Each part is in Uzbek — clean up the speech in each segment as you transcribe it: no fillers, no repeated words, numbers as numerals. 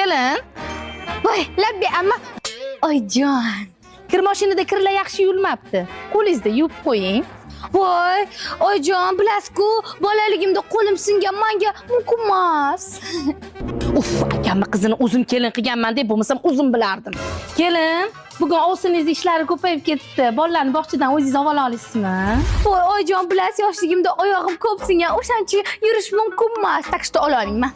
kelin. Voy, labbi amma. Oyjon. Kir mashinada kirlar yaxshi yuvilmabdi. Qo'lingizda yuvib qo'ying. Voy, oyjon, bilasiz-ku, bolaligimda qo'lim singan, menga mumkin emas. Uf, akamni qizini o'zim kelin qilganman deb bo'lmasam o'zim bilardim. Kelin, bugun ovsiningiz ishlari ko'payib ketdi. Bolalarni bog'chadan o'zingiz olib olasizmi? Voy, oyjon, bilasiz, yoshligimda oyog'im ko'p singan, o'shancha yurish mumkin emas. Tak что ola olingman.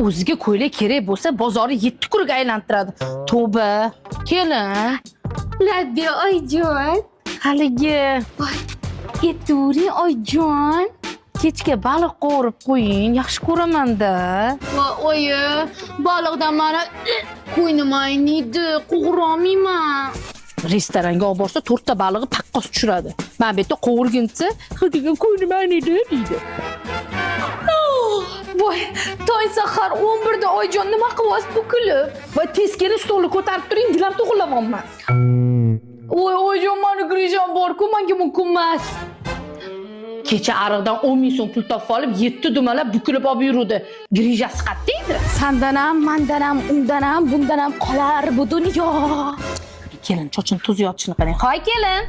O'ziga ko'ylak kerak bo'lsa, bozorni 7 kurga aylantiradi. Tavba. Kelin. Labbi oyjon. Haligi Eturing oyjon. kechga baliq qovurib qo'ying, yaxshi ko'raman-da. Voy, oyi, baliqdan mana qo'ynim ayniydi, qug'urolmayman. Restoranga olib borsa 4 ta balig'i paqqos tushiradi. Men bu yerda qovurguncha, "Hadiga qo'ynim ayniydi" deydi. Voy, tong sahar 11 da oyjon nima qilyapsiz bu kulib? Voy, tez kelin stolni ko'tarib turing, gilam to'g'irlamoqman. Voy, oyjon, mani grijam bor-ku, menga mumkin emas. Kecha ariqdan 10 ming so'm pul topib olib, 7 dumalab bukilib olib yurdi. Grijasi qatda edi. Sandan ham, mandan ham, undan ham, bundan ham qolar bu dunyo. Kelin, chochini to'ziyotishni qarang. Hoy, kelin.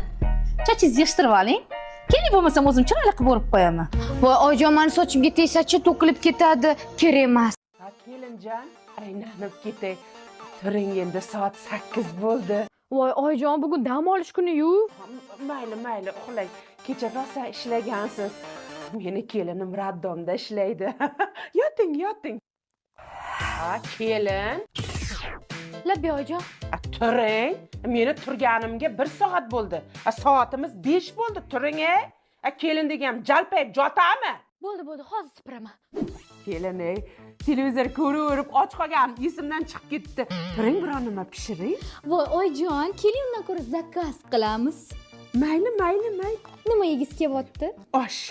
Chochingizni yig'ishtirib oling. Keling, bo'lmasam o'zim chiroyli qilib o'rib qo'yaman. Voy, oyjon, mani sochimga tegsa-chi to'kilib ketadi. Kerak emas. Kelinjon, aylanib ketay. Turing, endi soat 8 bo'ldi. Voy, oyjon, bugun dam olish kuni-yu. Mayli, uxlang. Kecha rosa ishlagansiz. Meni kelinim raddomda ishlaydi. Yoting. Ha, kelin. Labbi oyjon. Turing. Meni turganimga 1 soat bo'ldi. Soatimiz 5 bo'ldi. Turing, kelin degam jalpayib jotami? Bo'ldi, hozir sipiraman. Kelin, televizor ko'rib och qolgan, esimdan chiqib ketdi. Turing, biron nima pishiring. Voy, oyjon, keling undan ko'ra zakaz qilamiz. Mayli. Nima yegiz kelyapti? Osh.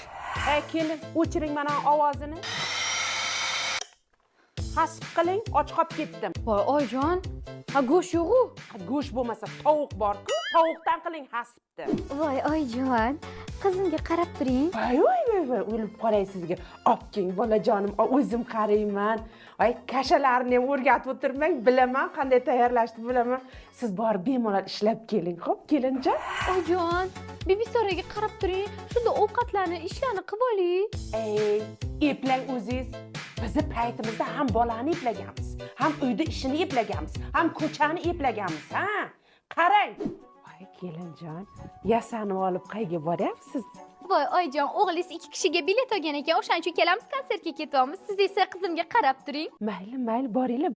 Kelin, o'chiring mana ovozini. Hasb qiling, och qolib ketdim. Voy, oyjon, go'sht yo'q-ku. Go'sht bo'lmasa tovuq bor-ku, tovuqdan qiling hasbni. Voy, oyjon, qizimga qarab turing. Voy, o'lib qolay sizga. Opking, bolajonim, o'zim qarayman. Voy, kashalarni ham o'rgatib o'tirmang, bilaman, qanday tayyorlashni bilaman. Siz borib bemalol ishlab keling, xo'p, kelinjon. Oyjon, Bibisoraga qarab turing. Shunda ovqatlarni, ishlarni qilib oling. Eplang o'zingiz. Bizi paytimizda ham bolani eplaganmiz, ham uyda ishini eplaganmiz, ham ko'chani eplaganmiz, ha? Qarang. Voy, kelinjon, yasanib olib qayga boryapsiz? Voy, oyjon, o'g'lingiz 2 kishiga bilet olgan ekan, o'shaning uchun kelamiz konsertga ketyapmiz. Siz esa qizimga qarab turing. Mayli, boringlar,